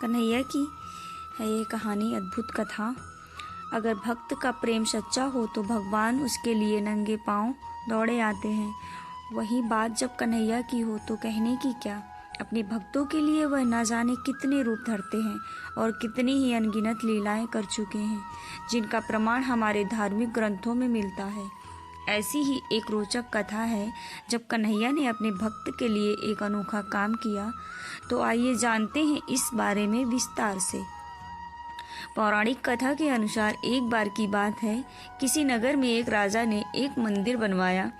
कन्हैया की है ये कहानी, अद्भुत कथा। अगर भक्त का प्रेम सच्चा हो तो भगवान उसके लिए नंगे पांव दौड़े आते हैं। वही बात जब कन्हैया की हो तो कहने की क्या। अपने भक्तों के लिए वह न जाने कितने रूप धरते हैं और कितनी ही अनगिनत लीलाएं कर चुके हैं, जिनका प्रमाण हमारे धार्मिक ग्रंथों में मिलता है। ऐसी ही एक रोचक कथा है जब कन्हैया ने अपने भक्त के लिए एक अनोखा काम किया। तो आइए जानते हैं इस बारे में विस्तार से। पौराणिक कथा के अनुसार एक बार की बात है, किसी नगर में एक राजा ने एक मंदिर बनवाया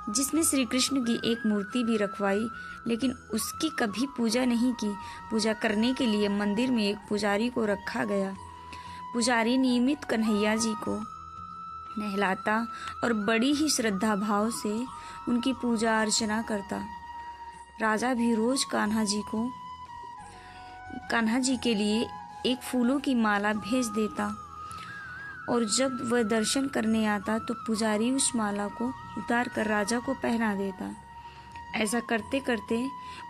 जिसमें श्री कृष्ण की एक मूर्ति भी रखवाई, लेकिन उसकी कभी पूजा नहीं की। पूजा करने के लिए मंदिर में एक पुजारी को रखा गया। पुजारी नियमित कन्हैया जी को नहलाता और बड़ी ही श्रद्धा भाव से उनकी पूजा अर्चना करता। राजा भी रोज कान्हा जी के लिए एक फूलों की माला भेज देता और जब वह दर्शन करने आता तो पुजारी उस माला को उतार कर राजा को पहना देता। ऐसा करते करते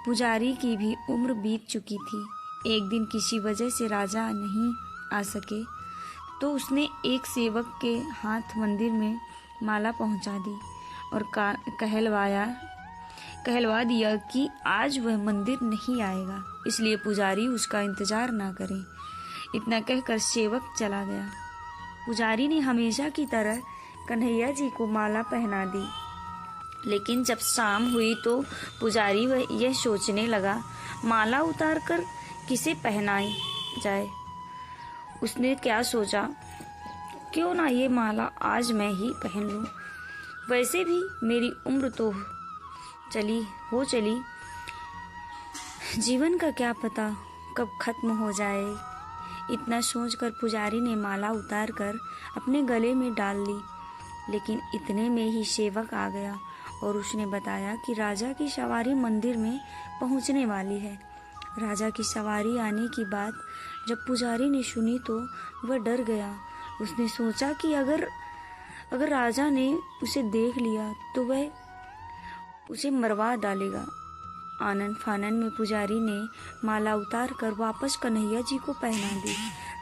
पुजारी की भी उम्र बीत चुकी थी। एक दिन किसी वजह से राजा नहीं आ सके तो उसने एक सेवक के हाथ मंदिर में माला पहुंचा दी और कहलवा दिया कि आज वह मंदिर नहीं आएगा, इसलिए पुजारी उसका इंतजार ना करे। इतना कहकर सेवक चला गया। पुजारी ने हमेशा की तरह कन्हैया जी को माला पहना दी, लेकिन जब शाम हुई तो पुजारी वह यह सोचने लगा, माला उतार कर किसे पहनाई जाए। उसने क्या सोचा, क्यों ना ये माला आज मैं ही पहन लूं। वैसे भी मेरी उम्र तो चली, जीवन का क्या पता कब खत्म हो जाए। इतना सोचकर पुजारी ने माला उतार कर अपने गले में डाल ली, लेकिन इतने में ही सेवक आ गया और उसने बताया कि राजा की सवारी मंदिर में पहुंचने वाली है। राजा की सवारी आने की बात जब पुजारी ने सुनी तो वह डर गया। उसने सोचा कि अगर राजा ने उसे देख लिया तो वह उसे मरवा डालेगा। आनन फानन में पुजारी ने माला उतार कर वापस कन्हैया जी को पहना दी।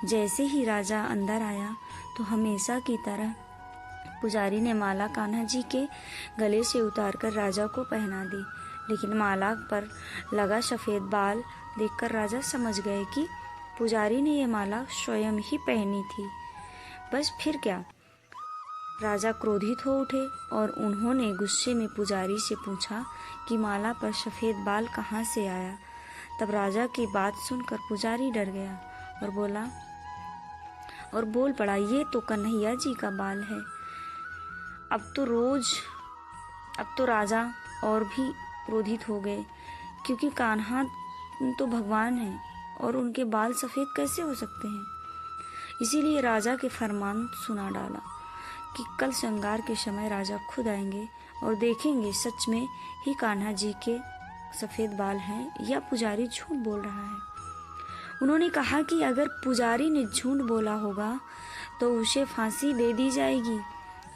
जैसे ही राजा अंदर आया तो हमेशा की तरह पुजारी ने माला कान्हा जी के गले से उतार कर राजा को पहना दी, लेकिन माला पर लगा सफेद बाल देखकर राजा समझ गए कि पुजारी ने यह माला स्वयं ही पहनी थी। बस फिर क्या। राजा क्रोधित हो उठे और उन्होंने गुस्से में पुजारी से पूछा कि माला पर सफेद बाल कहाँ से आया। तब राजा की बात सुनकर पुजारी डर गया और बोल पड़ा, ये तो कन्हैया जी का बाल है। अब तो राजा और भी क्रोधित हो गए, क्योंकि कान्हा तो भगवान है और उनके बाल सफेद कैसे हो सकते हैं। इसीलिए राजा के फरमान सुना डाला कि कल श्रृंगार के समय राजा खुद आएंगे और देखेंगे सच में ही कान्हा जी के सफेद बाल हैं या पुजारी झूठ बोल रहा है। उन्होंने कहा कि अगर पुजारी ने झूठ बोला होगा तो उसे फांसी दे दी जाएगी।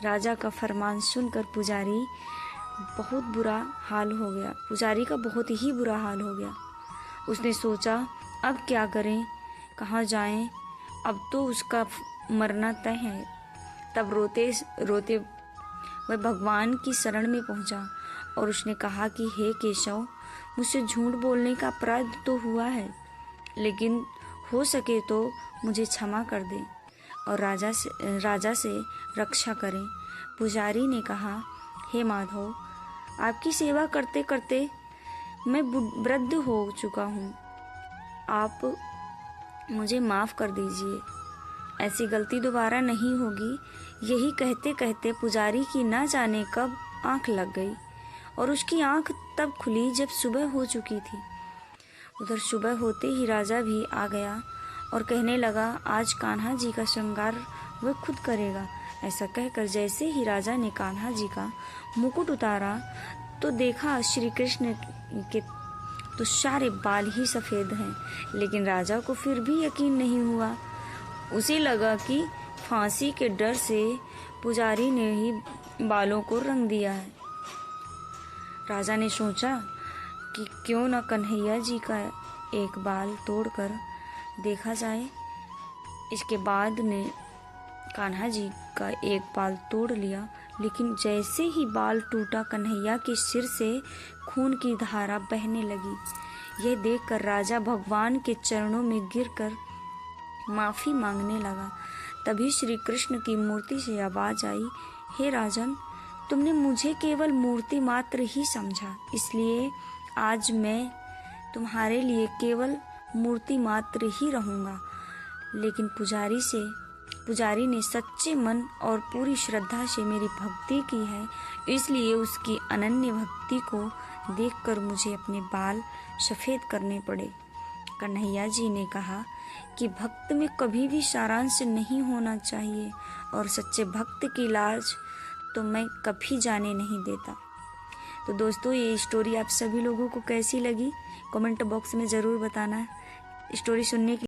राजा का फरमान सुनकर पुजारी का बहुत ही बुरा हाल हो गया। उसने सोचा, अब क्या करें, कहाँ जाएं, अब तो उसका मरना तय है। तब रोते रोते वह भगवान की शरण में पहुंचा और उसने कहा कि हे केशव, मुझसे झूठ बोलने का अपराध तो हुआ है, लेकिन हो सके तो मुझे क्षमा कर दें और राजा से रक्षा करें। पुजारी ने कहा, हे माधव, आपकी सेवा करते करते मैं वृद्ध हो चुका हूँ, आप मुझे माफ़ कर दीजिए, ऐसी गलती दोबारा नहीं होगी। यही कहते कहते पुजारी की ना जाने कब आंख लग गई और उसकी आंख तब खुली जब सुबह हो चुकी थी। उधर सुबह होते ही राजा भी आ गया और कहने लगा, आज कान्हा जी का श्रृंगार वह खुद करेगा। ऐसा कहकर जैसे ही राजा ने कान्हा जी का मुकुट उतारा तो देखा श्री कृष्ण के तो सारे बाल ही सफ़ेद हैं, लेकिन राजा को फिर भी यकीन नहीं हुआ। उसे लगा कि फांसी के डर से पुजारी ने ही बालों को रंग दिया है। राजा ने सोचा कि क्यों न कन्हैया जी का एक बाल तोड़कर देखा जाए। इसके बाद ने कान्हा जी का एक बाल तोड़ लिया, लेकिन जैसे ही बाल टूटा कन्हैया के सिर से खून की धारा बहने लगी। यह देखकर राजा भगवान के चरणों में गिरकर माफी मांगने लगा। तभी श्री कृष्ण की मूर्ति से आवाज आई, हे राजन, तुमने मुझे केवल मूर्ति मात्र ही समझा, इसलिए आज मैं तुम्हारे लिए केवल मूर्ति मात्र ही रहूंगा। लेकिन पुजारी ने सच्चे मन और पूरी श्रद्धा से मेरी भक्ति की है, इसलिए उसकी अनन्य भक्ति को देखकर मुझे अपने बाल सफेद करने पड़े। कन्हैया जी ने कहा कि भक्त में कभी भी सारांश नहीं होना चाहिए और सच्चे भक्त की लाज तो मैं कभी जाने नहीं देता। तो दोस्तों, ये स्टोरी आप सभी लोगों को कैसी लगी कमेंट बॉक्स में ज़रूर बताना। स्टोरी सुनने के